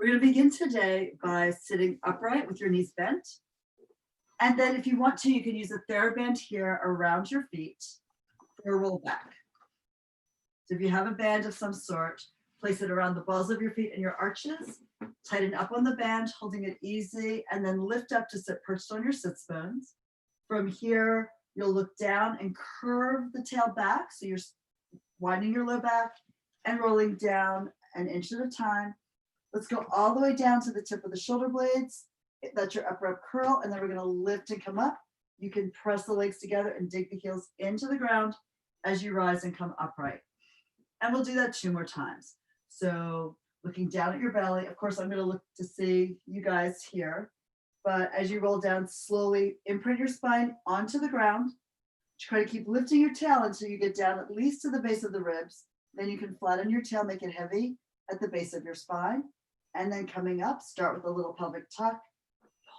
We're going to begin today by sitting upright with your knees bent. And then if you want to, you can use a TheraBand here around your feet for a roll back. So if you have a band of some sort, place it around the balls of your feet and your arches, tighten up on the band, holding it easy, and then lift up to sit perched on your sits bones. From here, you'll look down and curve the tail back. So you're widening your low back and rolling down an inch at a time. Let's go all the way down to the tip of the shoulder blades. That's your upper curl, and then we're going to lift and come up. You can press the legs together and dig the heels into the ground as you rise and come upright. And we'll do that 2 more times. So looking down at your belly, of course, I'm going to look to see you guys here. But as you roll down, slowly imprint your spine onto the ground. Try to keep lifting your tail until you get down at least to the base of the ribs. Then you can flatten your tail, make it heavy at the base of your spine. And then coming up, start with a little pelvic tuck.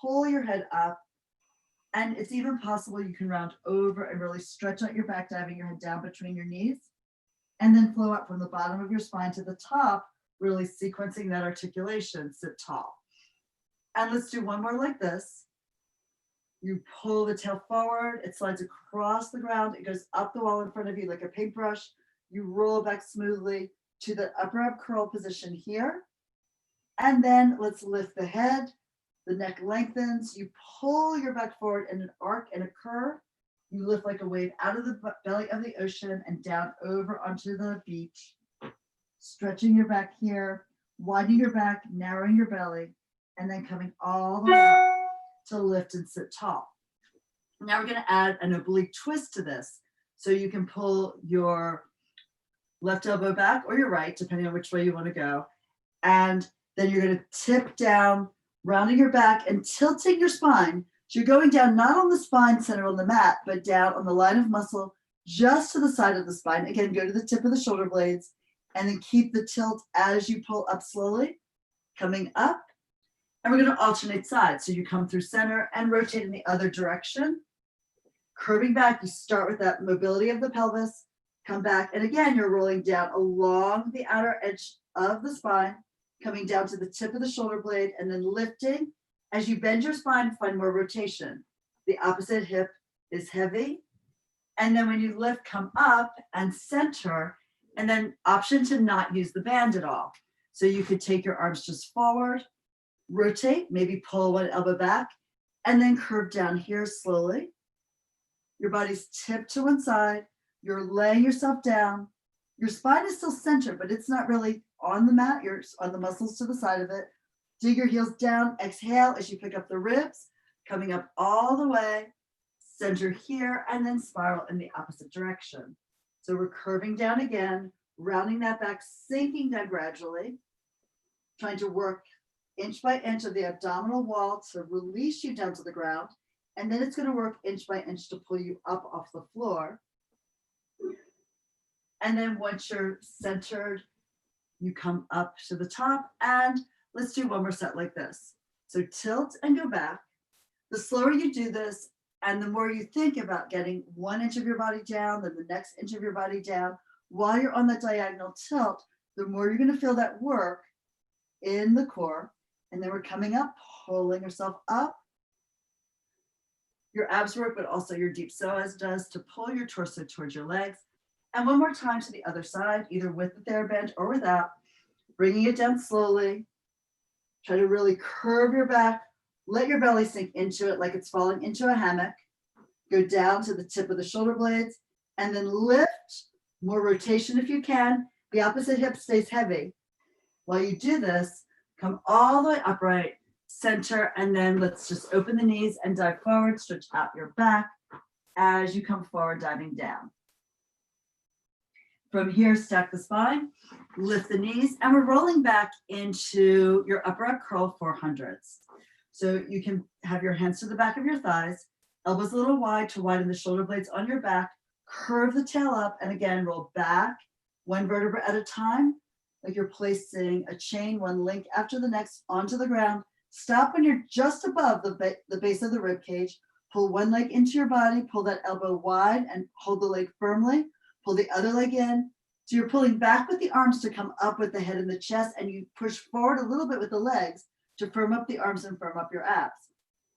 Pull your head up. And it's even possible you can round over and really stretch out your back, diving your head down between your knees. And then flow up from the bottom of your spine to the top, really sequencing that articulation, sit tall. And let's do one more like this. You pull the tail forward, it slides across the ground, it goes up the wall in front of you like a paintbrush. You roll back smoothly to the upper up curl position here. And then let's lift the head, the neck lengthens, you pull your back forward in an arc and a curve. You lift like a wave out of the belly of the ocean and down over onto the beach. Stretching your back here, widening your back, narrowing your belly, and then coming all the way up to lift and sit tall. Now we're going to add an oblique twist to this. So you can pull your left elbow back or your right, depending on which way you want to go. And then you're going to tip down, rounding your back and tilting your spine. So you're going down not on the spine center on the mat, but down on the line of muscle just to the side of the spine. Again, go to the tip of the shoulder blades and then keep the tilt as you pull up slowly, coming up. And we're going to alternate sides. So you come through center and rotate in the other direction. Curving back, you start with that mobility of the pelvis, come back. And again, you're rolling down along the outer edge of the spine, coming down to the tip of the shoulder blade and then lifting. As you bend your spine, find more rotation. The opposite hip is heavy. And then when you lift, come up and center, and then option to not use the band at all. So you could take your arms just forward, rotate, maybe pull one elbow back, and then curve down here slowly. Your body's tipped to one side. You're laying yourself down. Your spine is still centered, but it's not really on the mat. You're on the muscles to the side of it. Dig your heels down. Exhale as you pick up the ribs, coming up all the way. Center here, and then spiral in the opposite direction. So we're curving down again, rounding that back, sinking down gradually, trying to work inch by inch of the abdominal wall to release you down to the ground. And then it's going to work inch by inch to pull you up off the floor. And then once you're centered, you come up to the top, and let's do one more set like this. So tilt and go back. The slower you do this, and the more you think about getting 1 inch of your body down, then the next inch of your body down, while you're on that diagonal tilt, the more you're going to feel that work in the core. And then we're coming up, pulling yourself up. Your abs work, but also your deep psoas does to pull your torso towards your legs. And one more time to the other side, either with the TheraBand or without, bringing it down slowly. Try to really curve your back. Let your belly sink into it like it's falling into a hammock. Go down to the tip of the shoulder blades and then lift. More rotation if you can. The opposite hip stays heavy. While you do this, come all the way upright, center, and then let's just open the knees and dive forward, stretch out your back as you come forward, diving down. From here, stack the spine, lift the knees, and we're rolling back into your upper up curl 400s. So you can have your hands to the back of your thighs, elbows a little wide to widen the shoulder blades on your back, curve the tail up, and again, roll back one vertebra at a time, like you're placing a chain, one link after the next onto the ground. Stop when you're just above the base of the rib cage. Pull one leg into your body, pull that elbow wide and hold the leg firmly. Pull the other leg in, So you're pulling back with the arms to come up with the head and the chest, and you push forward a little bit with the legs to firm up the arms and firm up your abs.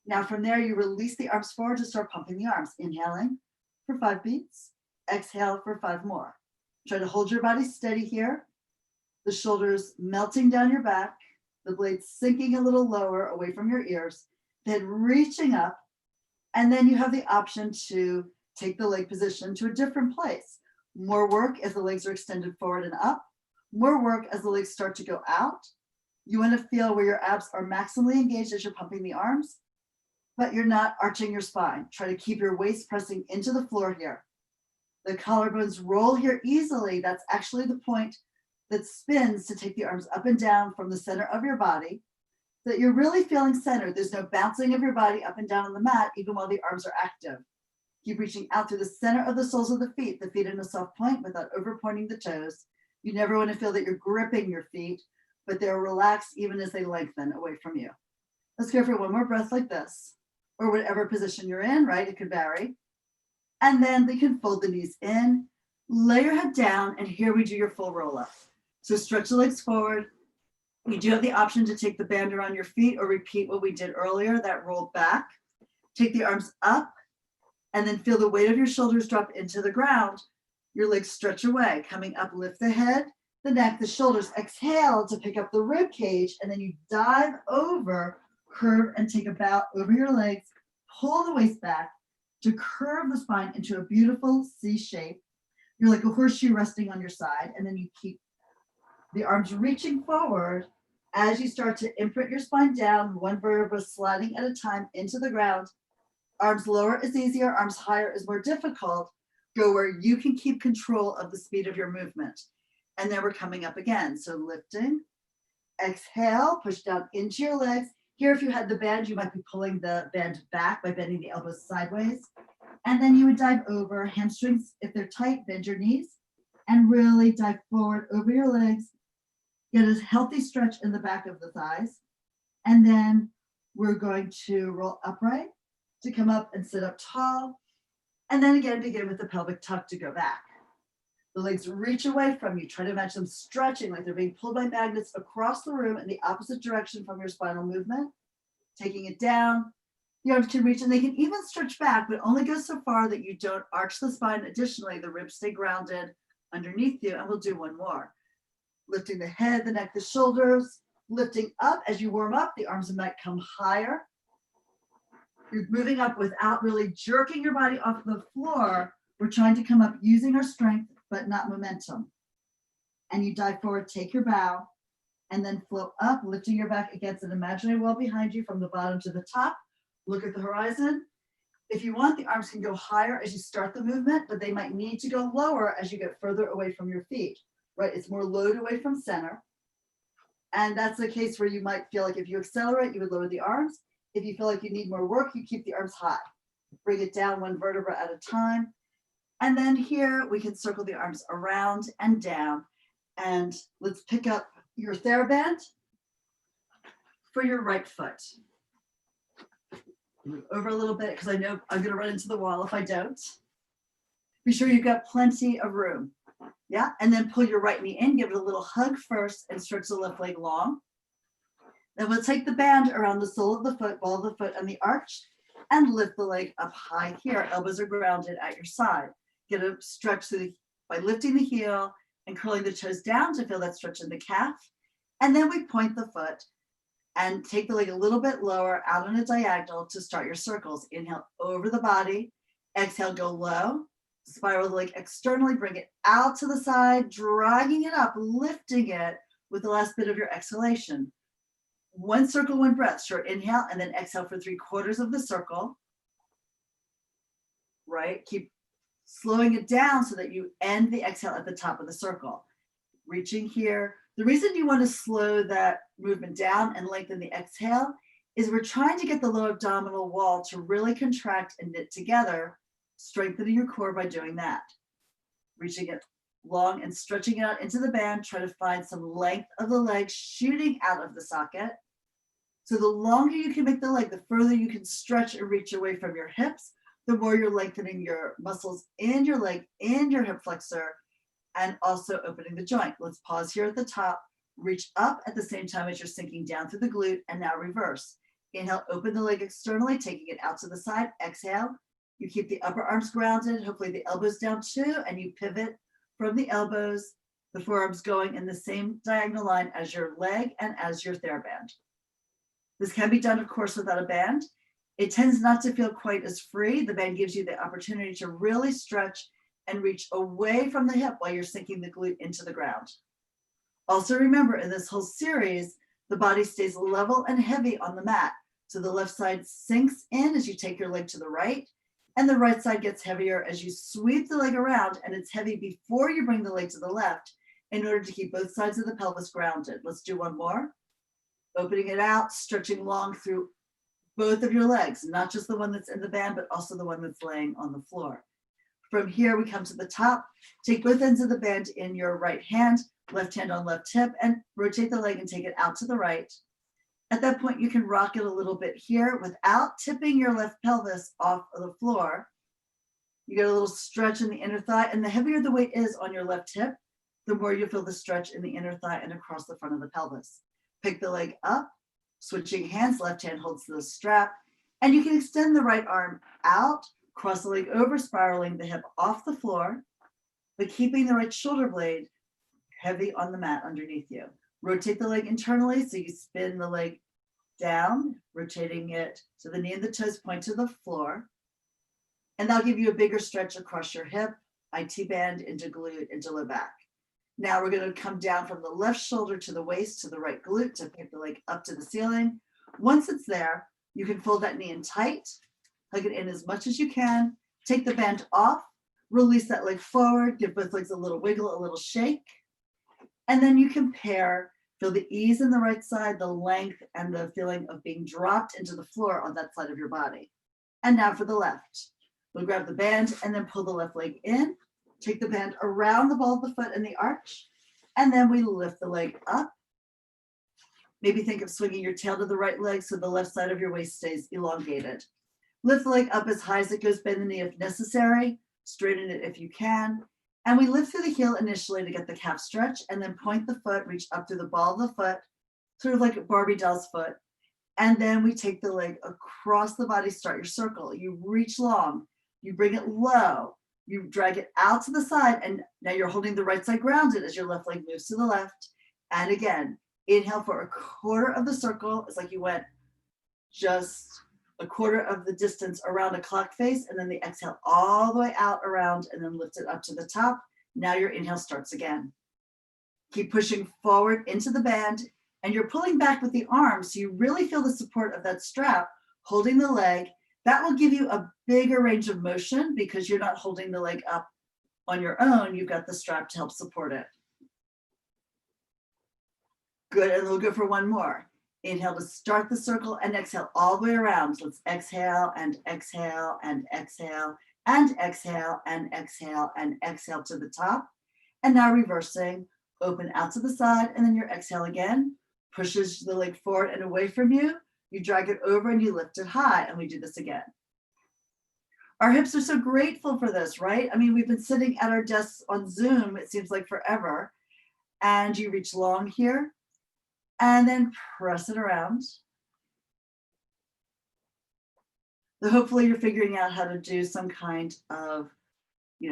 Now from there, you release the arms forward to start pumping the arms. Inhaling for 5 beats, exhale for 5 more. Try to hold your body steady here. The shoulders melting down your back, the blades sinking a little lower away from your ears, then reaching up. And then you have the option to take the leg position to a different place. More work as the legs are extended forward and up. More work as the legs start to go out. You want to feel where your abs are maximally engaged as you're pumping the arms, but you're not arching your spine. Try to keep your waist pressing into the floor here. The collarbones roll here easily. That's actually the point that spins to take the arms up and down from the center of your body, so that you're really feeling centered. There's no bouncing of your body up and down on the mat, even while the arms are active. Keep reaching out through the center of the soles of the feet in a soft point without over pointing the toes. You never want to feel that you're gripping your feet, but they're relaxed even as they lengthen away from you. Let's go for one more breath like this, or whatever position you're in, right? It could vary. And then you can fold the knees in, lay your head down, and here we do your full roll up. So stretch the legs forward. You do have the option to take the band around your feet or repeat what we did earlier, that roll back. Take the arms up and then feel the weight of your shoulders drop into the ground. Your legs stretch away, coming up, lift the head, the neck, the shoulders. Exhale to pick up the rib cage, and then you dive over, curve, and take a bow over your legs. Pull the waist back to curve the spine into a beautiful C shape. You're like a horseshoe resting on your side, and then you keep the arms reaching forward as you start to imprint your spine down, one vertebra sliding at a time into the ground. Arms lower is easier, arms higher is more difficult. Go where you can keep control of the speed of your movement. And then we're coming up again. So lifting, exhale, push down into your legs. Here, if you had the band, you might be pulling the band back by bending the elbows sideways. And then you would dive over, hamstrings, if they're tight, bend your knees and really dive forward over your legs. Get a healthy stretch in the back of the thighs. And then we're going to roll upright to come up and sit up tall. And then again, begin with the pelvic tuck to go back. The legs reach away from you. Try to imagine them stretching like they're being pulled by magnets across the room in the opposite direction from your spinal movement. Taking it down. The arms can reach, and they can even stretch back, but only go so far that you don't arch the spine. Additionally, the ribs stay grounded underneath you. And we'll do one more. Lifting the head, the neck, the shoulders, lifting up as you warm up. The arms might come higher. You're moving up without really jerking your body off the floor. We're trying to come up using our strength, but not momentum. And you dive forward, take your bow, and then float up, lifting your back against an imaginary wall behind you from the bottom to the top. Look at the horizon. If you want, the arms can go higher as you start the movement, but they might need to go lower as you get further away from your feet. Right, it's more load away from center. And that's the case where you might feel like if you accelerate, you would lower the arms. If you feel like you need more work, you keep the arms high. Bring it down one vertebra at a time. And then here we can circle the arms around and down. And let's pick up your TheraBand for your right foot. Move over a little bit because I know I'm going to run into the wall if I don't. Be sure you've got plenty of room. Yeah, and then pull your right knee in, give it a little hug first, and stretch the left leg long. Then we'll take the band around the sole of the foot, ball of the foot, and the arch, and lift the leg up high here. Elbows are grounded at your side. Get a stretch by lifting the heel and curling the toes down to feel that stretch in the calf. And then we point the foot and take the leg a little bit lower out on a diagonal to start your circles. Inhale over the body. Exhale, go low. Spiral the leg externally, bring it out to the side, dragging it up, lifting it with the last bit of your exhalation. One circle, one breath. Short inhale, and then exhale for 3/4 of the circle. Right? Keep slowing it down so that you end the exhale at the top of the circle. Reaching here. The reason you want to slow that movement down and lengthen the exhale is we're trying to get the low abdominal wall to really contract and knit together, strengthening your core by doing that. Reaching it long and stretching it out into the band. Try to find some length of the leg shooting out of the socket. So the longer you can make the leg, the further you can stretch and reach away from your hips, the more you're lengthening your muscles in your leg, in your hip flexor, and also opening the joint. Let's pause here at the top, reach up at the same time as you're sinking down through the glute, and now reverse. Inhale, open the leg externally, taking it out to the side. Exhale, you keep the upper arms grounded, hopefully the elbows down too, and you pivot from the elbows, the forearms going in the same diagonal line as your leg and as your TheraBand. This can be done, of course, without a band. It tends not to feel quite as free. The band gives you the opportunity to really stretch and reach away from the hip while you're sinking the glute into the ground. Also remember, in this whole series, the body stays level and heavy on the mat. So the left side sinks in as you take your leg to the right, and the right side gets heavier as you sweep the leg around, and it's heavy before you bring the leg to the left in order to keep both sides of the pelvis grounded. Let's do one more. Opening it out, stretching long through both of your legs, not just the one that's in the band, but also the one that's laying on the floor. From here, we come to the top. Take both ends of the band in your right hand on left hip, and rotate the leg and take it out to the right. At that point, you can rock it a little bit here without tipping your left pelvis off of the floor. You get a little stretch in the inner thigh, and the heavier the weight is on your left hip, the more you feel the stretch in the inner thigh and across the front of the pelvis. Pick the leg up, switching hands, left hand holds the strap, and you can extend the right arm out, cross the leg over, spiraling the hip off the floor, but keeping the right shoulder blade heavy on the mat underneath you. Rotate the leg internally, so you spin the leg down, rotating it so the knee and the toes point to the floor, and that'll give you a bigger stretch across your hip, IT band, into glute, into low back. Now we're going to come down from the left shoulder to the waist to the right glute to pick the leg up to the ceiling. Once it's there, you can fold that knee in tight, hug it in as much as you can, take the band off, release that leg forward, give both legs a little wiggle, a little shake, and then you compare, feel the ease in the right side, the length, and the feeling of being dropped into the floor on that side of your body. And now for the left. We'll grab the band and then pull the left leg in, take the band around the ball of the foot and the arch, and then we lift the leg up. Maybe think of swinging your tail to the right leg so the left side of your waist stays elongated. Lift the leg up as high as it goes, bend the knee if necessary, straighten it if you can, and we lift through the heel initially to get the calf stretch, and then point the foot, reach up through the ball of the foot, sort of like a Barbie doll's foot, and then we take the leg across the body, start your circle. You reach long, you bring it low, you drag it out to the side, and now you're holding the right side grounded as your left leg moves to the left. And again, inhale for a quarter of the circle. It's like you went just a quarter of the distance around a clock face, and then the exhale all the way out around, and then lift it up to the top. Now your inhale starts again. Keep pushing forward into the band, and you're pulling back with the arms, so you really feel the support of that strap, holding the leg. That will give you a bigger range of motion because you're not holding the leg up on your own. You've got the strap to help support it. Good, and we'll go for one more. Inhale to start the circle and exhale all the way around. Let's exhale and exhale and exhale and exhale and exhale and exhale to the top. And now reversing, open out to the side, and then your exhale again pushes the leg forward and away from you. You drag it over and you lift it high, and we do this again. Our hips are so grateful for this, right? I mean, we've been sitting at our desks on Zoom, it seems like forever, and you reach long here, and then press it around. So hopefully you're figuring out how to do some kind of,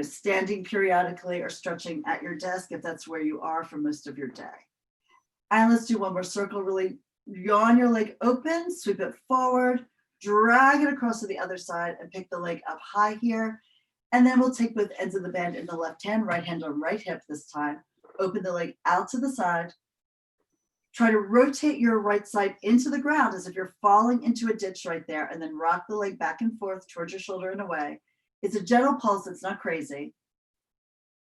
standing periodically or stretching at your desk if that's where you are for most of your day. And let's do one more circle. Really yawn your leg open, sweep it forward, drag it across to the other side, and pick the leg up high here. And then we'll take both ends of the band in the left hand on right hip this time. Open the leg out to the side. Try to rotate your right side into the ground as if you're falling into a ditch right there, and then rock the leg back and forth towards your shoulder and away. It's a gentle pulse, it's not crazy.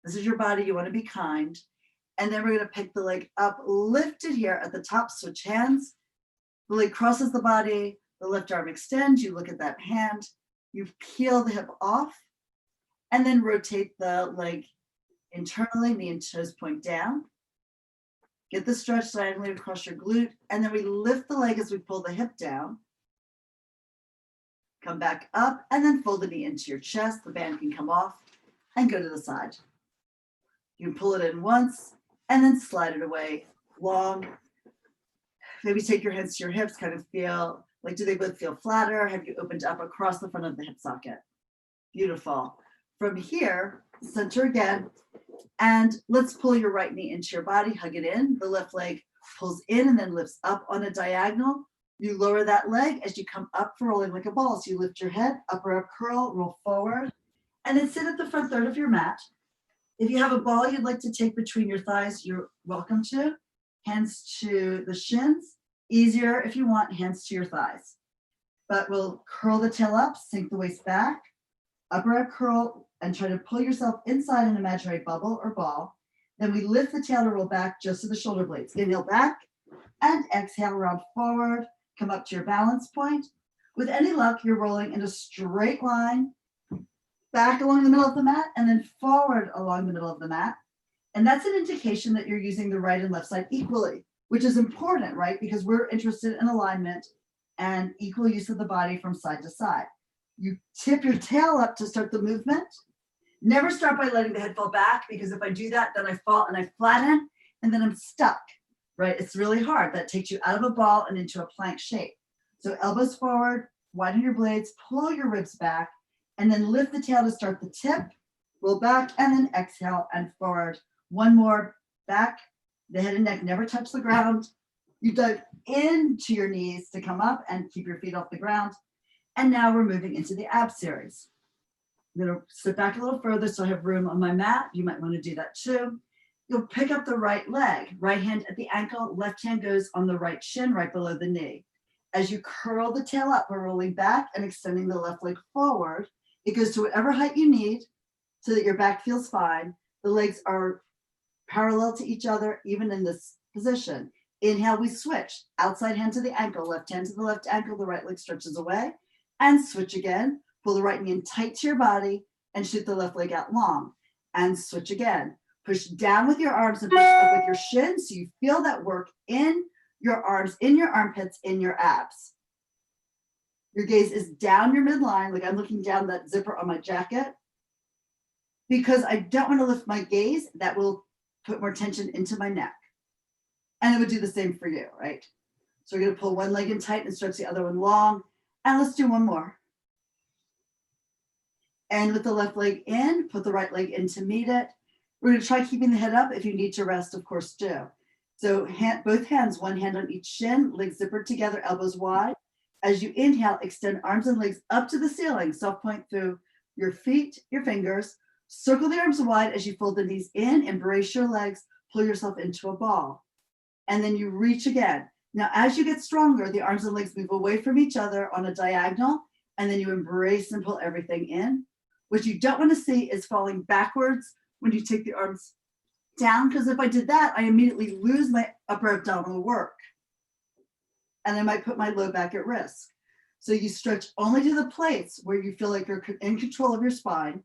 This is your body, you want to be kind. And then we're going to pick the leg up, lift it here at the top, switch hands. The leg crosses the body, the left arm extends, you look at that hand, you peel the hip off, and then rotate the leg internally, knee and toes point down. Get the stretch diagonally across your glute, and then we lift the leg as we pull the hip down. Come back up, and then fold the knee into your chest. The band can come off, and go to the side. You can pull it in once and then slide it away long. Maybe take your hands to your hips, kind of feel like, do they both feel flatter? Have you opened up across the front of the hip socket? Beautiful. From here, center again, and let's pull your right knee into your body, hug it in. The left leg pulls in and then lifts up on a diagonal. You lower that leg as you come up for rolling like a ball. So you lift your head, upper up curl, roll forward, and then sit at the front third of your mat. If you have a ball you'd like to take between your thighs, you're welcome to. Hands to the shins. Easier if you want, hands to your thighs. But we'll curl the tail up, sink the waist back, upper up curl, and try to pull yourself inside an imaginary bubble or ball. Then we lift the tail to roll back just to the shoulder blades. Inhale back and exhale, round forward. Come up to your balance point. With any luck, you're rolling in a straight line back along the middle of the mat and then forward along the middle of the mat. And that's an indication that you're using the right and left side equally, which is important, right? Because we're interested in alignment and equal use of the body from side to side. You tip your tail up to start the movement. Never start by letting the head fall back, because if I do that, then I fall and I flatten and then I'm stuck, right? It's really hard. That takes you out of a ball and into a plank shape. So elbows forward, widen your blades, pull your ribs back, and then lift the tail to start the tip, roll back, and then exhale and forward. One more, back, the head and neck never touch the ground. You dive into your knees to come up and keep your feet off the ground. And now we're moving into the ab series. I'm going to sit back a little further so I have room on my mat. You might want to do that too. You'll pick up the right leg, right hand at the ankle, left hand goes on the right shin, right below the knee. As you curl the tail up, we're rolling back and extending the left leg forward. It goes to whatever height you need so that your back feels fine. The legs are parallel to each other, even in this position. Inhale, we switch. Outside hand to the ankle, left hand to the left ankle, the right leg stretches away. And switch again. Pull the right knee in tight to your body and shoot the left leg out long. And switch again. Push down with your arms and push up with your shins so you feel that work in your arms, in your armpits, in your abs. Your gaze is down your midline, like I'm looking down that zipper on my jacket, because I don't want to lift my gaze. That will put more tension into my neck. And it would do the same for you, right? So we're going to pull one leg in tight and stretch the other one long. And let's do one more. And with the left leg in, put the right leg in to meet it. We're going to try keeping the head up. If you need to rest, of course, do. So both hands, one hand on each shin, legs zippered together, elbows wide. As you inhale, extend arms and legs up to the ceiling. Soft point through your feet, your fingers. Circle the arms wide as you fold the knees in, embrace your legs, pull yourself into a ball. And then you reach again. Now, as you get stronger, the arms and legs move away from each other on a diagonal, and then you embrace and pull everything in. What you don't want to see is falling backwards when you take the arms down, because if I did that, I immediately lose my upper abdominal work. And I might put my low back at risk. So you stretch only to the place where you feel like you're in control of your spine,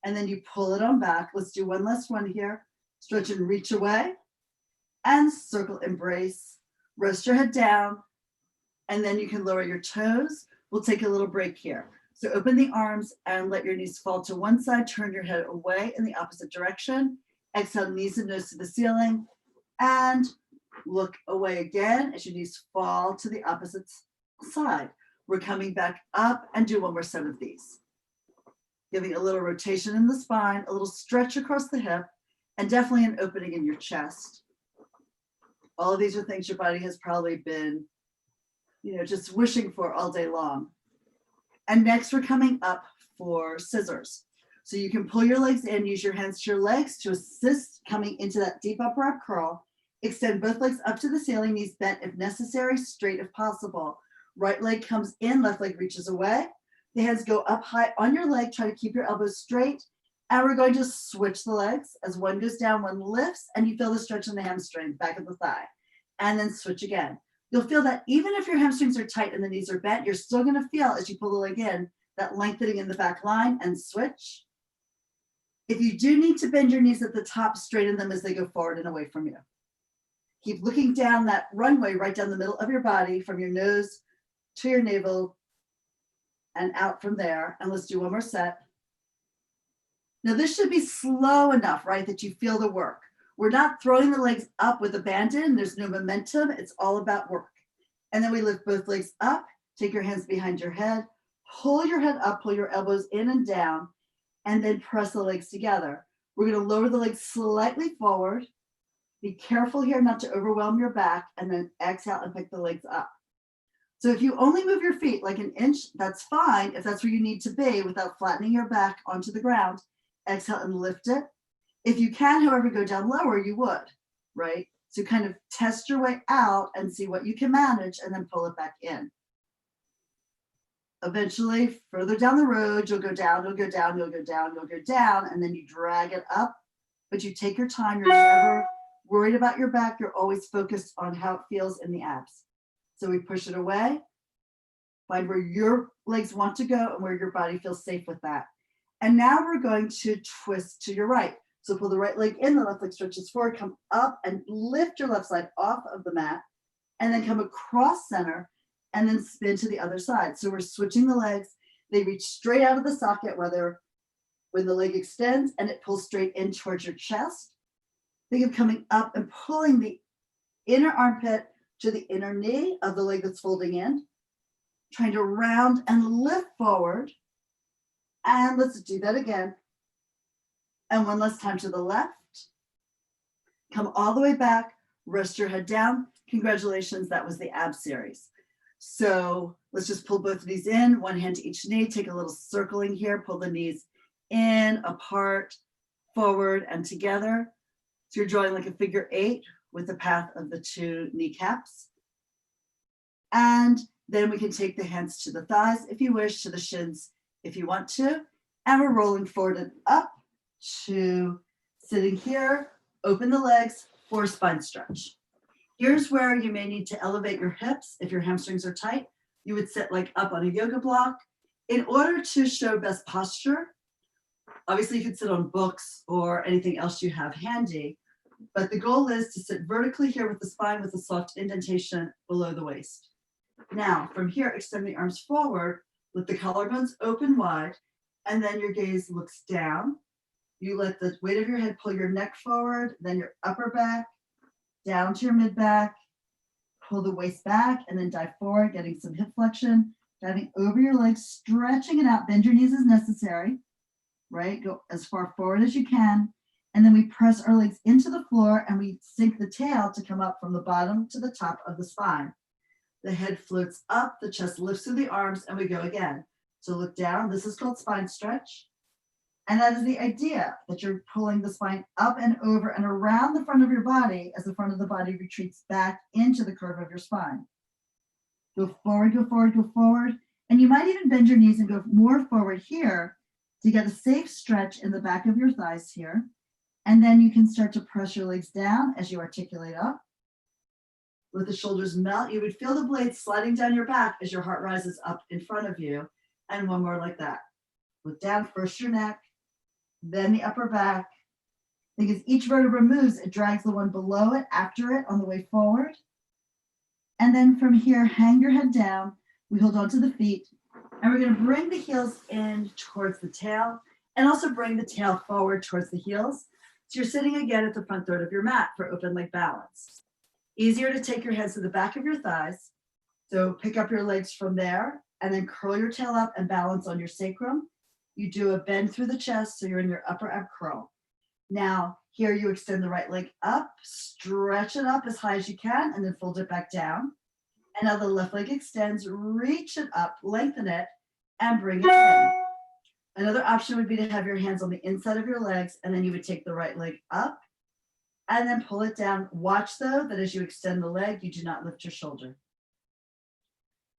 and then you pull it on back. Let's do one last one here. Stretch and reach away, and circle, embrace. Rest your head down, and then you can lower your toes. We'll take a little break here. So open the arms and let your knees fall to one side. Turn your head away in the opposite direction. Exhale, knees and nose to the ceiling, and look away again as your knees fall to the opposite side. We're coming back up and do one more set of these. Giving a little rotation in the spine, a little stretch across the hip, and definitely an opening in your chest. All of these are things your body has probably been, just wishing for all day long. And next we're coming up for scissors. So you can pull your legs in, use your hands to your legs to assist coming into that deep upper ab curl. Extend both legs up to the ceiling, knees bent if necessary, straight if possible. Right leg comes in, left leg reaches away. The hands go up high on your leg, try to keep your elbows straight. And we're going to switch the legs. As one goes down, one lifts, and you feel the stretch in the hamstring, back of the thigh. And then switch again. You'll feel that even if your hamstrings are tight and the knees are bent, you're still going to feel, as you pull the leg in, that lengthening in the back line, and switch. If you do need to bend your knees at the top, straighten them as they go forward and away from you. Keep looking down that runway right down the middle of your body, from your nose to your navel and out from there. And let's do one more set. Now this should be slow enough, right, that you feel the work. We're not throwing the legs up with abandon. There's no momentum. It's all about work. And then we lift both legs up, take your hands behind your head, pull your head up, pull your elbows in and down, and then press the legs together. We're going to lower the legs slightly forward. Be careful here not to overwhelm your back, and then exhale and pick the legs up. So if you only move your feet like an inch, that's fine if that's where you need to be without flattening your back onto the ground. Exhale and lift it. If you can, however, go down lower, you would, right? So kind of test your way out and see what you can manage and then pull it back in. Eventually, further down the road, you'll go down, you'll go down, you'll go down, you'll go down, and then you drag it up, but you take your time. You're never worried about your back. You're always focused on how it feels in the abs. So we push it away, find where your legs want to go and where your body feels safe with that. And now we're going to twist to your right. So pull the right leg in, the left leg stretches forward, come up and lift your left side off of the mat, and then come across center and then spin to the other side. So we're switching the legs. They reach straight out of the socket, whether when the leg extends and it pulls straight in towards your chest. Think of coming up and pulling the inner armpit to the inner knee of the leg that's folding in, trying to round and lift forward. And let's do that again. And one last time to the left. Come all the way back, rest your head down. Congratulations, that was the ab series. So let's just pull both knees in, one hand to each knee, take a little circling here, pull the knees in, apart, forward, and together. So you're drawing like a figure 8 with the path of the 2 kneecaps. And then we can take the hands to the thighs if you wish, to the shins if you want to. And we're rolling forward and up to sitting here, open the legs for spine stretch. Here's where you may need to elevate your hips. If your hamstrings are tight, you would sit like up on a yoga block. In order to show best posture, obviously you could sit on books or anything else you have handy, but the goal is to sit vertically here with the spine with a soft indentation below the waist. Now, from here, extend the arms forward, let the collarbones open wide, and then your gaze looks down. You let the weight of your head pull your neck forward, then your upper back, down to your mid back, pull the waist back, and then dive forward, getting some hip flexion, diving over your legs, stretching it out, bend your knees as necessary, right? Go as far forward as you can. And then we press our legs into the floor and we sink the tail to come up from the bottom to the top of the spine. The head floats up, the chest lifts through the arms, and we go again. So look down. This is called spine stretch. And that is the idea, that you're pulling the spine up and over and around the front of your body as the front of the body retreats back into the curve of your spine. Go forward, go forward, go forward. And you might even bend your knees and go more forward here to get a safe stretch in the back of your thighs here. And then you can start to press your legs down as you articulate up. Let the shoulders melt. You would feel the blades sliding down your back as your heart rises up in front of you. And one more like that. Look down, first your neck, then the upper back. Think as each vertebra moves, it drags the one below it, after it, on the way forward. And then from here, hang your head down. We hold on to the feet. And we're going to bring the heels in towards the tail and also bring the tail forward towards the heels. So you're sitting again at the front third of your mat for open leg balance. Easier to take your hands to the back of your thighs. So pick up your legs from there and then curl your tail up and balance on your sacrum. You do a bend through the chest so you're in your upper ab curl. Now here you extend the right leg up, stretch it up as high as you can, and then fold it back down. And now the left leg extends, reach it up, lengthen it, and bring it in. Another option would be to have your hands on the inside of your legs, and then you would take the right leg up and then pull it down. Watch though that as you extend the leg, you do not lift your shoulder.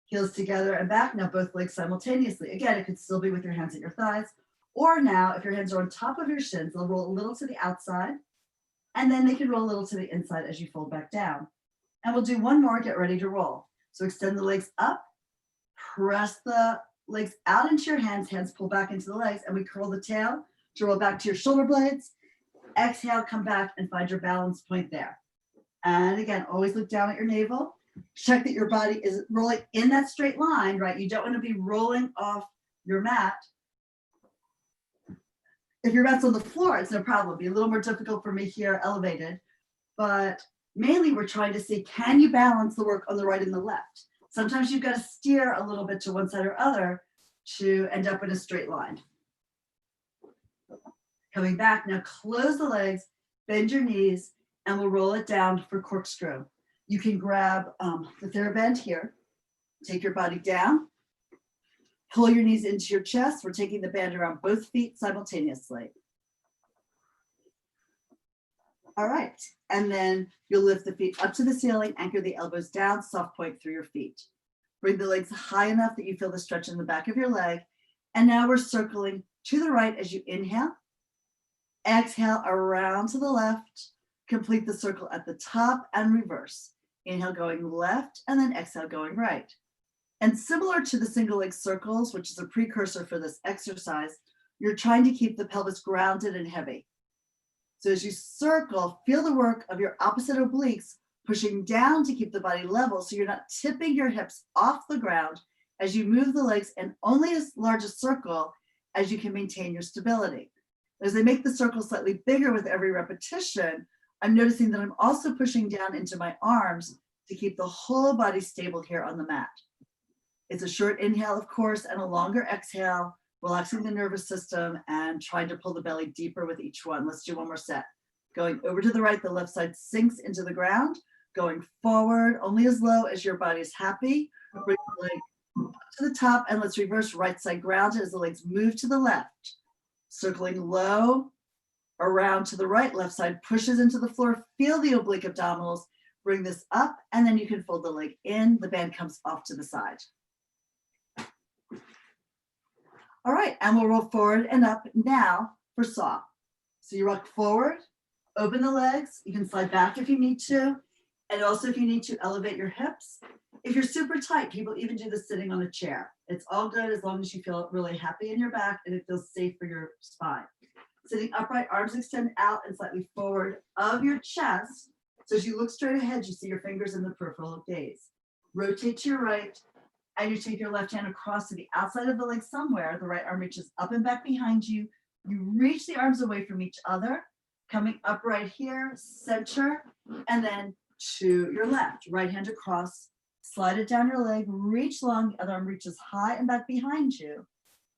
Heels together and back. Now both legs simultaneously. Again, it could still be with your hands at your thighs. Or now, if your hands are on top of your shins, they'll roll a little to the outside, and then they can roll a little to the inside as you fold back down. And we'll do one more, get ready to roll. So extend the legs up, press the legs out into your hands pull back into the legs, and we curl the tail to roll back to your shoulder blades. Exhale, come back and find your balance point there. And again, always look down at your navel. Check that your body is rolling in that straight line, right? You don't want to be rolling off your mat. If your mat's on the floor, it's no problem. It'll be a little more difficult for me here elevated, but mainly we're trying to see, can you balance the work on the right and the left? Sometimes you've got to steer a little bit to one side or other to end up in a straight line. Coming back, now close the legs, bend your knees, and we'll roll it down for corkscrew. You can grab the TheraBand here, take your body down, pull your knees into your chest. We're taking the band around both feet simultaneously. All right, and then you'll lift the feet up to the ceiling, anchor the elbows down, soft point through your feet. Bring the legs high enough that you feel the stretch in the back of your leg. And now we're circling to the right as you inhale. Exhale around to the left. Complete the circle at the top and reverse. Inhale going left and then exhale going right. And similar to the single leg circles, which is a precursor for this exercise, you're trying to keep the pelvis grounded and heavy. So as you circle, feel the work of your opposite obliques pushing down to keep the body level so you're not tipping your hips off the ground as you move the legs, and only as large a circle as you can maintain your stability. As I make the circle slightly bigger with every repetition, I'm noticing that I'm also pushing down into my arms to keep the whole body stable here on the mat. It's a short inhale, of course, and a longer exhale, relaxing the nervous system and trying to pull the belly deeper with each one. Let's do one more set. Going over to the right, the left side sinks into the ground. Going forward, only as low as your body is happy. Bring the leg up to the top, and let's reverse right side grounded as the legs move to the left. Circling low, around to the right, left side pushes into the floor. Feel the oblique abdominals. Bring this up, and then you can fold the leg in. The band comes off to the side. All right, and we'll roll forward and up now for saw. So you rock forward, open the legs. You can slide back if you need to. And also if you need to, elevate your hips. If you're super tight, people even do this sitting on a chair. It's all good as long as you feel really happy in your back and it feels safe for your spine. Sitting upright, arms extend out and slightly forward of your chest. So as you look straight ahead, you see your fingers in the peripheral gaze. Rotate to your right, and you take your left hand across to the outside of the leg somewhere. The right arm reaches up and back behind you. You reach the arms away from each other, coming upright here, center, and then to your left. Right hand across, slide it down your leg, reach long, the other arm reaches high and back behind you.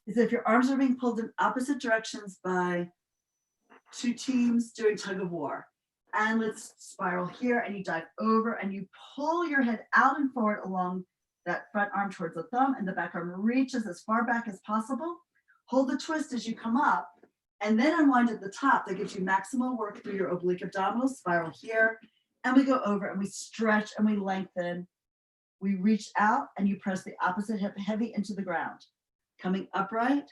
As if your arms are being pulled in opposite directions by two teams doing tug of war. And let's spiral here, and you dive over and you pull your head out and forward along that front arm towards the thumb, and the back arm reaches as far back as possible. Hold the twist as you come up, and then unwind at the top. That gives you maximal work through your oblique abdominals. Spiral here, and we go over and we stretch and we lengthen. We reach out and you press the opposite hip heavy into the ground. Coming upright,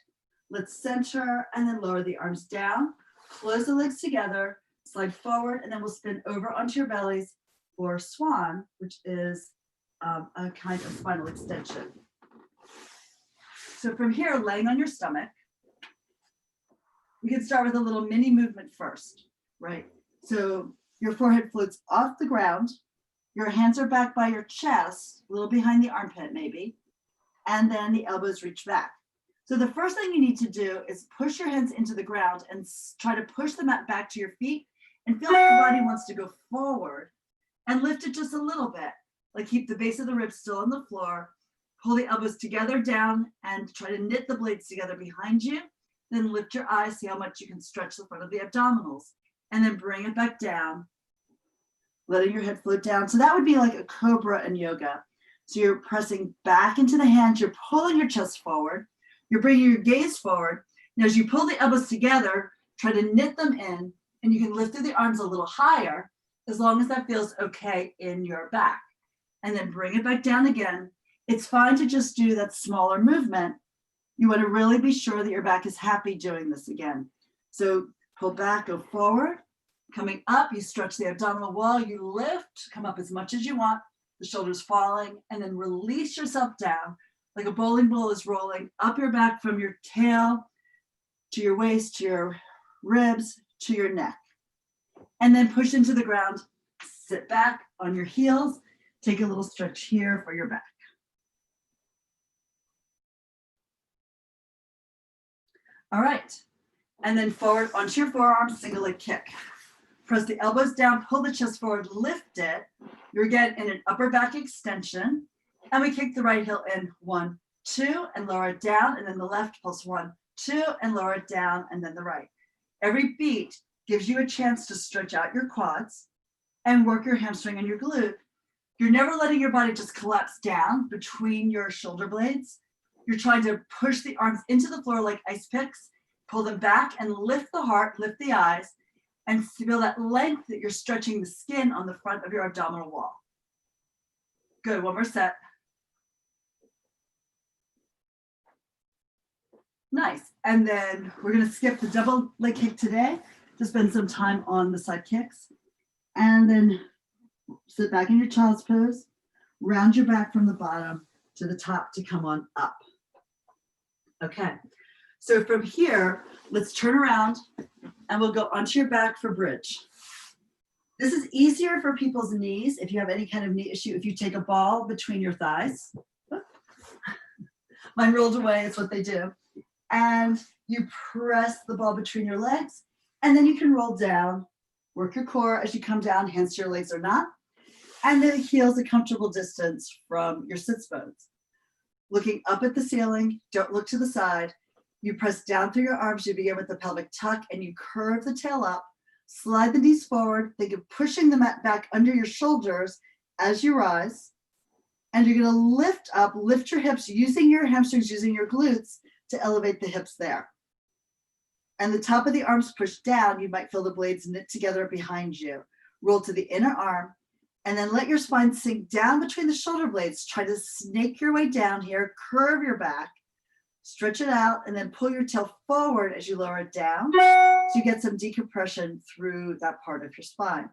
let's center and then lower the arms down. Close the legs together, slide forward, and then we'll spin over onto your bellies for swan, which is a kind of spinal extension. So from here, laying on your stomach, we can start with a little mini movement first, right? So your forehead floats off the ground, your hands are back by your chest, a little behind the armpit maybe, and then the elbows reach back. So the first thing you need to do is push your hands into the ground and try to push the mat back to your feet and feel like your body wants to go forward and lift it just a little bit. Like keep the base of the ribs still on the floor, pull the elbows together down and try to knit the blades together behind you. Then lift your eyes, see how much you can stretch the front of the abdominals, and then bring it back down, letting your head float down. So that would be like a cobra in yoga. So you're pressing back into the hands, you're pulling your chest forward, you're bringing your gaze forward. And as you pull the elbows together, try to knit them in, and you can lift through the arms a little higher as long as that feels okay in your back. And then bring it back down again. It's fine to just do that smaller movement. You want to really be sure that your back is happy doing this again. So pull back, go forward. Coming up, you stretch the abdominal wall, you lift, come up as much as you want, the shoulders falling, and then release yourself down like a bowling ball is rolling up your back from your tail to your waist, to your ribs, to your neck. And then push into the ground, sit back on your heels, take a little stretch here for your back. All right, And then forward onto your forearms, single leg kick. Press the elbows down, pull the chest forward, lift it. You're again in an upper back extension. And we kick the right heel in 1, 2, and lower it down. And then the left pulse 1, 2, and lower it down, and then the right. Every beat gives you a chance to stretch out your quads and work your hamstring and your glute. You're never letting your body just collapse down between your shoulder blades. You're trying to push the arms into the floor like ice picks, pull them back and lift the heart, lift the eyes, and feel that length that you're stretching the skin on the front of your abdominal wall. Good, one more set. Nice, and then we're gonna skip the double leg kick today to spend some time on the side kicks. And then sit back in your child's pose, round your back from the bottom to the top to come on up. Okay, so from here, let's turn around and we'll go onto your back for bridge. This is easier for people's knees if you have any kind of knee issue. If you take a ball between your thighs, mine rolled away, it's what they do. And you press the ball between your legs, and then you can roll down, work your core as you come down, hands to your legs or not. And then the heel's a comfortable distance from your sits bones. Looking up at the ceiling, don't look to the side. You press down through your arms, you begin with the pelvic tuck, and you curve the tail up, slide the knees forward, think of pushing the mat back under your shoulders as you rise. And you're gonna lift up, lift your hips, using your hamstrings, using your glutes to elevate the hips there. And the top of the arms push down, you might feel the blades knit together behind you. Roll to the inner arm, and then let your spine sink down between the shoulder blades. Try to snake your way down here, curve your back, stretch it out, and then pull your tail forward as you lower it down so you get some decompression through that part of your spine.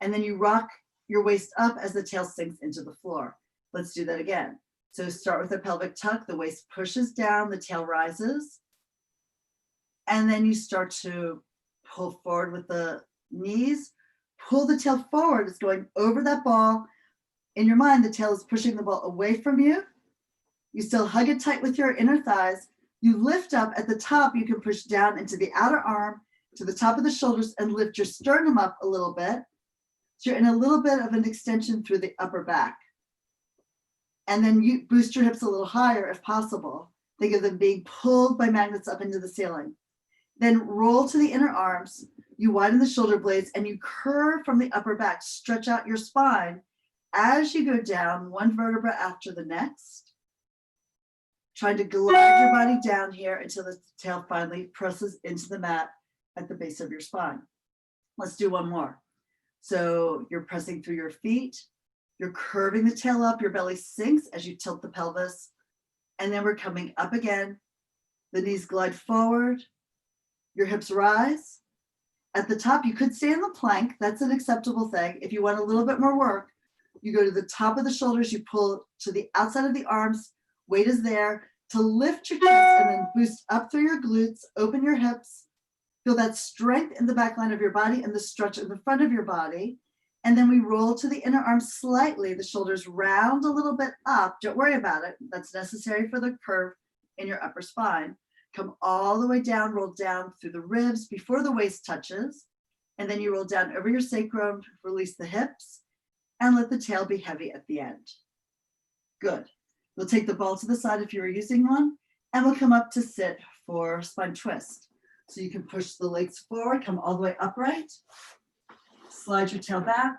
And then you rock your waist up as the tail sinks into the floor. Let's do that again. So start with a pelvic tuck, the waist pushes down, the tail rises. And then you start to pull forward with the knees, pull the tail forward, it's going over that ball. In your mind, the tail is pushing the ball away from you. You still hug it tight with your inner thighs. You lift up at the top, you can push down into the outer arm, to the top of the shoulders and lift your sternum up a little bit. So you're in a little bit of an extension through the upper back. And then you boost your hips a little higher if possible. Think of them being pulled by magnets up into the ceiling. Then roll to the inner arms. You widen the shoulder blades and you curve from the upper back. Stretch out your spine as you go down one vertebra after the next. Trying to glide your body down here until the tail finally presses into the mat at the base of your spine. Let's do one more. So you're pressing through your feet. You're curving the tail up, your belly sinks as you tilt the pelvis. And then we're coming up again. The knees glide forward. Your hips rise. At the top, you could stay in the plank. That's an acceptable thing. If you want a little bit more work, you go to the top of the shoulders, you pull to the outside of the arms. Weight is there to lift your chest and then boost up through your glutes, open your hips. Feel that strength in the back line of your body and the stretch in the front of your body. And then we roll to the inner arm slightly. The shoulders round a little bit up. Don't worry about it. That's necessary for the curve in your upper spine. Come all the way down, roll down through the ribs before the waist touches. And then you roll down over your sacrum, release the hips, and let the tail be heavy at the end. Good. We'll take the ball to the side if you were using one, and we'll come up to sit for spine twist. So you can push the legs forward, come all the way upright. Slide your tail back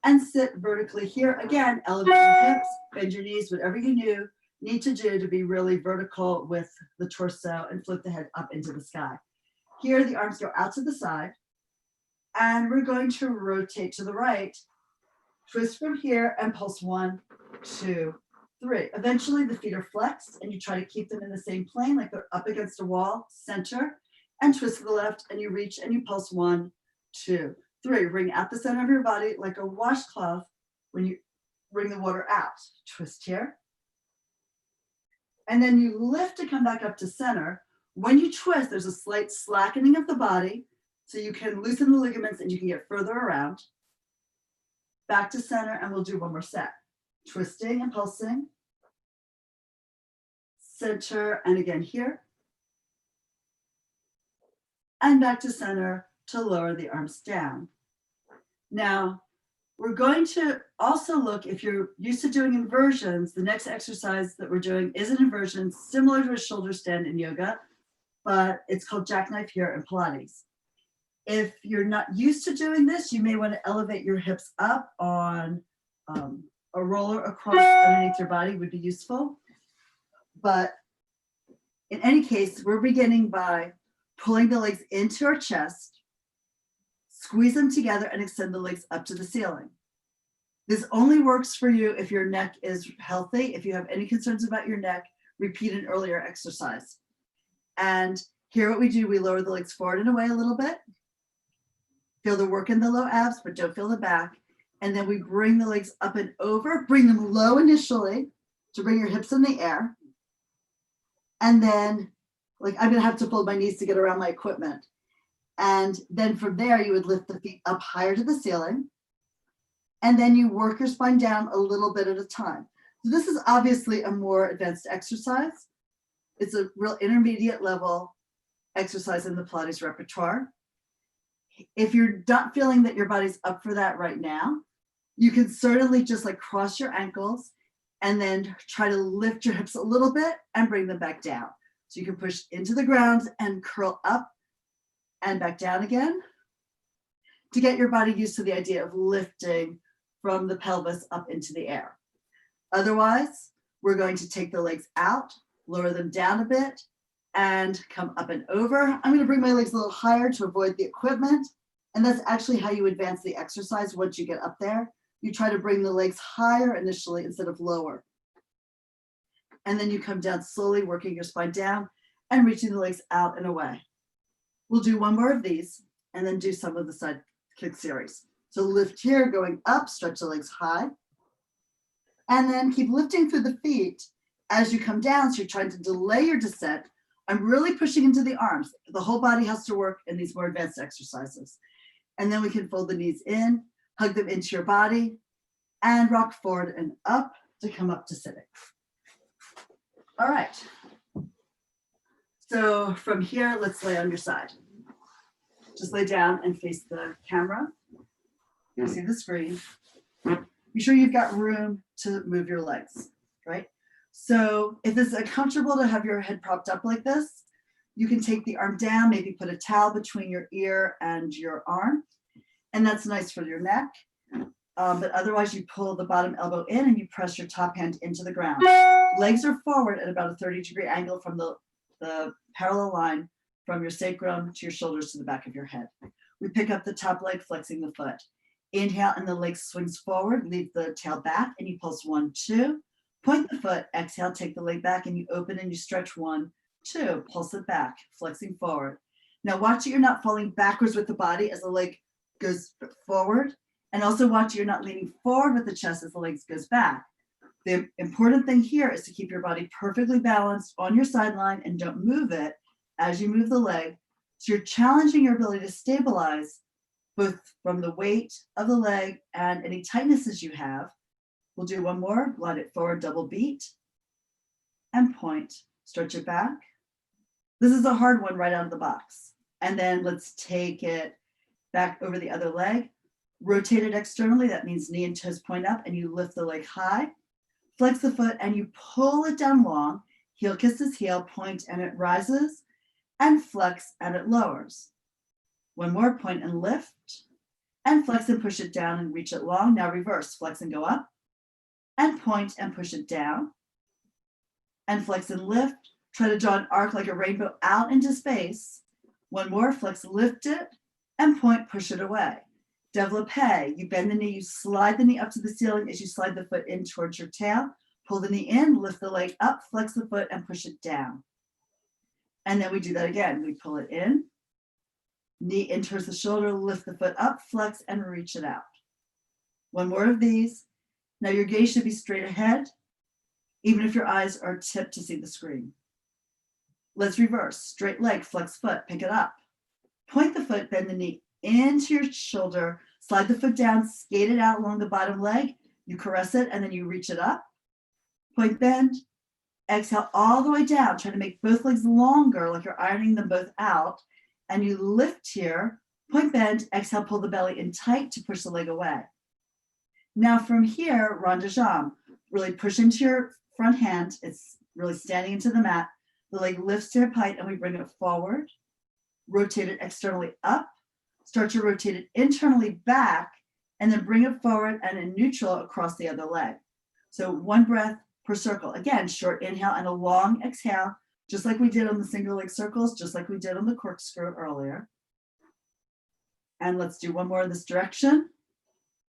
and sit vertically here. Again, elevate your hips, bend your knees, whatever you need to do to be really vertical with the torso and flip the head up into the sky. Here, the arms go out to the side and we're going to rotate to the right. Twist from here and pulse 1, 2, 3. Eventually the feet are flexed and you try to keep them in the same plane like they're up against a wall, center, and twist to the left and you reach and you pulse 1, 2, 3. Bring out the center of your body like a washcloth when you bring the water out. Twist here. And then you lift to come back up to center. When you twist, there's a slight slackening of the body so you can loosen the ligaments and you can get further around. Back to center and we'll do one more set. Twisting and pulsing. Center and again here. and back to center to lower the arms down. Now, we're going to also look, if you're used to doing inversions, the next exercise that we're doing is an inversion similar to a shoulder stand in yoga, but it's called jackknife here in Pilates. If you're not used to doing this, you may want to elevate your hips up on a roller across underneath your body would be useful. But in any case, we're beginning by pulling the legs into our chest, squeeze them together and extend the legs up to the ceiling. This only works for you if your neck is healthy. If you have any concerns about your neck, repeat an earlier exercise. And here what we do, we lower the legs forward and away a little bit. Feel the work in the low abs, but don't feel the back. And then we bring the legs up and over, bring them low initially to bring your hips in the air. And then, like, I'm gonna have to fold my knees to get around my equipment. And then from there, you would lift the feet up higher to the ceiling. And then you work your spine down a little bit at a time. So this is obviously a more advanced exercise. It's a real intermediate level exercise in the Pilates repertoire. If you're not feeling that your body's up for that right now, you can certainly just like cross your ankles and then try to lift your hips a little bit and bring them back down. So you can push into the ground and curl up and back down again to get your body used to the idea of lifting from the pelvis up into the air. Otherwise, we're going to take the legs out, lower them down a bit, and come up and over. I'm going to bring my legs a little higher to avoid the equipment. And that's actually how you advance the exercise once you get up there. You try to bring the legs higher initially instead of lower. And then you come down slowly, working your spine down and reaching the legs out and away. We'll do one more of these and then do some of the side kick series. So lift here, going up, stretch the legs high. And then keep lifting through the feet as you come down. So you're trying to delay your descent. I'm really pushing into the arms. The whole body has to work in these more advanced exercises. And then we can fold the knees in, hug them into your body, and rock forward and up to come up to sitting. All right. So from here, let's lay on your side. Just lay down and face the camera. You see the screen. Be sure you've got room to move your legs, right? So if it's uncomfortable to have your head propped up like this, you can take the arm down, maybe put a towel between your ear and your arm, and that's nice for your neck. But otherwise you pull the bottom elbow in and you press your top hand into the ground. Legs are forward at about a 30-degree angle from the parallel line from your sacrum to your shoulders to the back of your head. We pick up the top leg, flexing the foot. Inhale and the leg swings forward, leave the tail back and you pulse 1, 2. Point the foot, exhale, take the leg back and you open and you stretch 1, 2, pulse it back, flexing forward. Now watch that you're not falling backwards with the body as the leg goes forward, and also watch you're not leaning forward with the chest as the legs goes back. The important thing here is to keep your body perfectly balanced on your sideline and don't move it as you move the leg. So you're challenging your ability to stabilize both from the weight of the leg and any tightnesses you have. We'll do one more, glide it forward, double beat, and point, stretch it back. This is a hard one right out of the box. And then let's take it back over the other leg, rotate it externally, that means knee and toes point up, and you lift the leg high, flex the foot, and you pull it down long, heel kisses heel, point, and it rises, and flex, and it lowers. One more, point and lift, and flex and push it down and reach it long. Now reverse, flex and go up, and point and push it down, and flex and lift. Try to draw an arc like a rainbow out into space. One more, flex, lift it, and point, push it away. Développé, you bend the knee, you slide the knee up to the ceiling as you slide the foot in towards your tail. Pull the knee in, lift the leg up, flex the foot, and push it down. And then we do that again. We pull it in, knee in towards the shoulder, lift the foot up, flex, and reach it out. One more of these. Now your gaze should be straight ahead, even if your eyes are tipped to see the screen. Let's reverse. Straight leg, flex foot, pick it up. Point the foot, bend the knee into your shoulder, slide the foot down, skate it out along the bottom leg. You caress it, and then you reach it up. Point, bend, exhale all the way down. Try to make both legs longer, like you're ironing them both out. and you lift here, point bend, exhale, pull the belly in tight to push the leg away. Now from here, rond de jambe, really push into your front hand. It's really standing into the mat. The leg lifts to hip height and we bring it forward, rotate it externally up, start to rotate it internally back, and then bring it forward and in neutral across the other leg. So one breath per circle. Again, short inhale and a long exhale, just like we did on the single leg circles, just like we did on the corkscrew earlier. And let's do one more in this direction.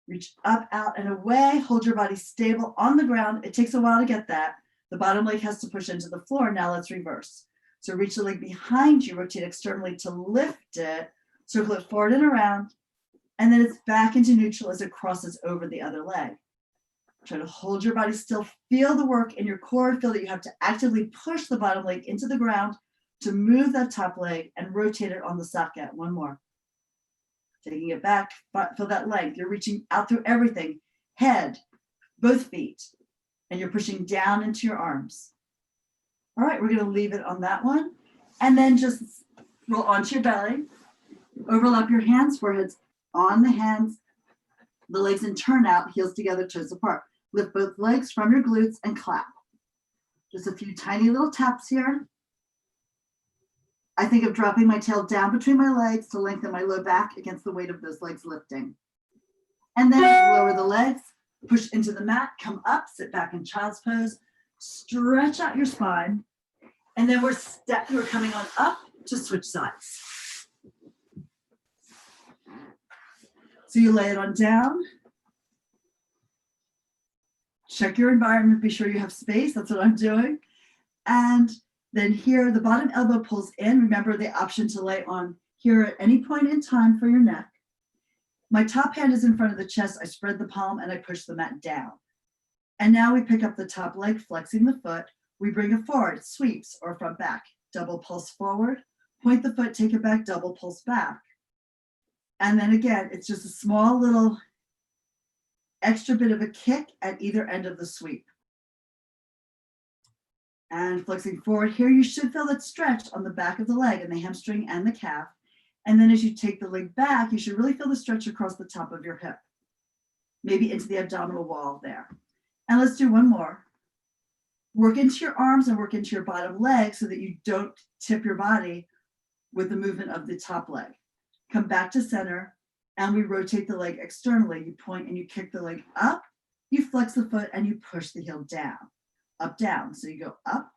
Reach up, out, and away. Hold your body stable on the ground. It takes a while to get that. The bottom leg has to push into the floor. Now let's reverse. So reach the leg behind you, rotate externally to lift it, circle it forward and around, and then it's back into neutral as it crosses over the other leg. Try to hold your body still. Feel the work in your core. Feel that you have to actively push the bottom leg into the ground to move that top leg and rotate it on the socket. One more. Taking it back, feel that length. You're reaching out through everything, head, both feet, and you're pushing down into your arms. All right, we're going to leave it on that one. And then just roll onto your belly, overlap your hands, foreheads on the hands, the legs and turn out, heels together, toes apart. Lift both legs from your glutes and clap. Just a few tiny little taps here. I think of dropping my tail down between my legs to lengthen my low back against the weight of those legs lifting. And then lower the legs, push into the mat, come up, sit back in child's pose, stretch out your spine, and then we're coming on up to switch sides. So you lay it on down. Check your environment, be sure you have space, that's what I'm doing. And then here, the bottom elbow pulls in. Remember the option to lay on here at any point in time for your neck. My top hand is in front of the chest. I spread the palm and I push the mat down. And now we pick up the top leg, flexing the foot. We bring it forward, sweeps or front back. Double pulse forward, point the foot, take it back, double pulse back. And then again, it's just a small little extra bit of a kick at either end of the sweep. And flexing forward here, you should feel that stretch on the back of the leg and the hamstring and the calf. And then as you take the leg back, you should really feel the stretch across the top of your hip, maybe into the abdominal wall there. And let's do one more. Work into your arms and work into your bottom leg so that you don't tip your body with the movement of the top leg. Come back to center and we rotate the leg externally. You point and you kick the leg up, you flex the foot and you push the heel down, up, down. So you go up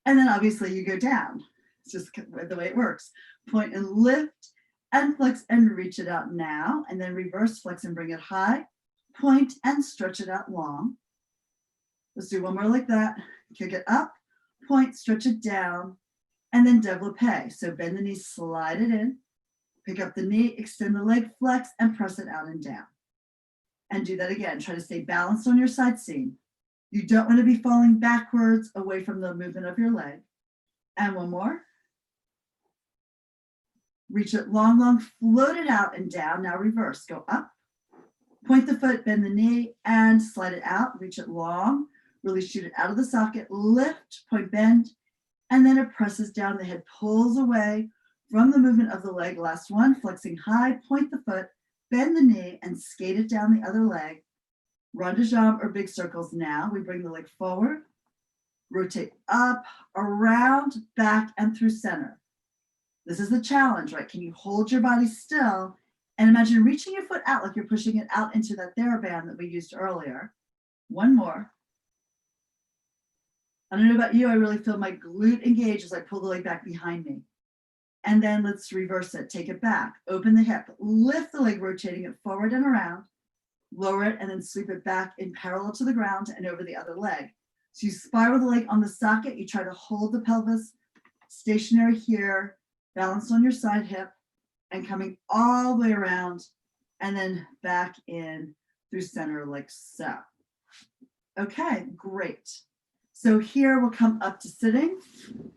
and then obviously you go down. It's just the way it works. Point and lift and flex and reach it out now, and then reverse, flex and bring it high, point and stretch it out long. Let's do one more like that. Kick it up, point, stretch it down, and then développé. So bend the knee, slide it in, pick up the knee, extend the leg, flex, and press it out and down. And do that again. Try to stay balanced on your side seam. You don't want to be falling backwards away from the movement of your leg. And one more. Reach it long, long, float it out and down. Now reverse, go up, point the foot, bend the knee, and slide it out. Reach it long, really shoot it out of the socket, lift, point, bend, and then it presses down. The head pulls away from the movement of the leg. Last one, flexing high, point the foot, bend the knee, and skate it down the other leg. Rond de jambe or big circles now. We bring the leg forward, rotate up, around, back, and through center. This is the challenge, right? Can you hold your body still and imagine reaching your foot out like you're pushing it out into that TheraBand that we used earlier. One more. I don't know about you, I really feel my glute engage as I pull the leg back behind me. And then let's reverse it, take it back, open the hip, lift the leg, rotating it forward and around, lower it, and then sweep it back in parallel to the ground and over the other leg. So you spiral the leg on the socket, you try to hold the pelvis stationary here, balance on your side hip, and coming all the way around and then back in through center like so. Okay, great. So here we'll come up to sitting.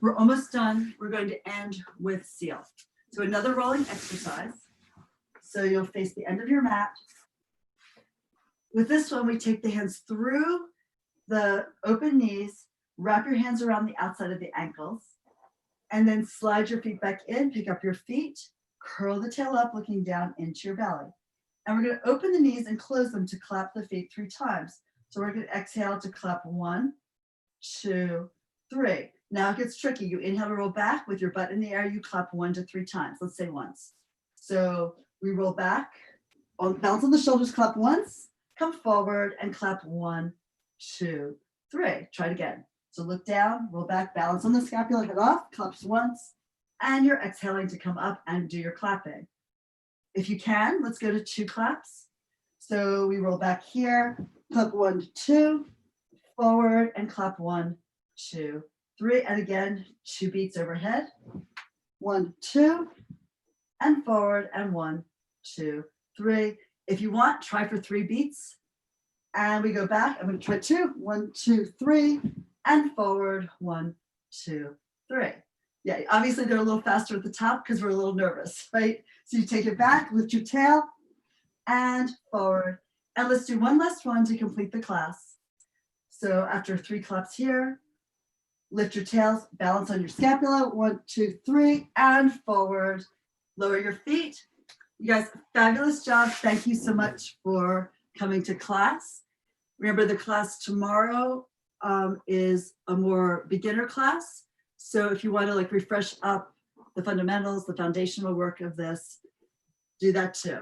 We're almost done. We're going to end with seal. So another rolling exercise. So you'll face the end of your mat. With this one, we take the hands through the open knees, wrap your hands around the outside of the ankles, And then slide your feet back in, pick up your feet, curl the tail up, looking down into your belly. And we're going to open the knees and close them to clap the feet 3 times. So we're going to exhale to clap 1, 2, 3. Now it gets tricky. You inhale to roll back with your butt in the air. You clap 1 to 3 times. Let's say once. So we roll back, balance on the shoulders, clap once, come forward and clap 1, 2, 3. Try it again. So look down, roll back, balance on the scapula, head off, claps once, and you're exhaling to come up and do your clapping. If you can, let's go to 2 claps. So we roll back here, clap 1, 2, forward and clap 1, 2, 3. And again, 2 beats overhead. 1, 2, and forward and 1, 2, 3. If you want, try for 3 beats. And we go back. I'm going to try 2. 1, 2, 3, and forward. 1, 2, 3. Yeah, obviously they're a little faster at the top because we're a little nervous, right? So you take it back, lift your tail, and forward. And let's do one last one to complete the class. So after 3 claps here, lift your tails, balance on your scapula. 1, 2, 3, and forward. Lower your feet. You guys, fabulous job. Thank you so much for coming to class. Remember, the class tomorrow is a more beginner class. So if you want to like refresh up the fundamentals, the foundational work of this, do that too.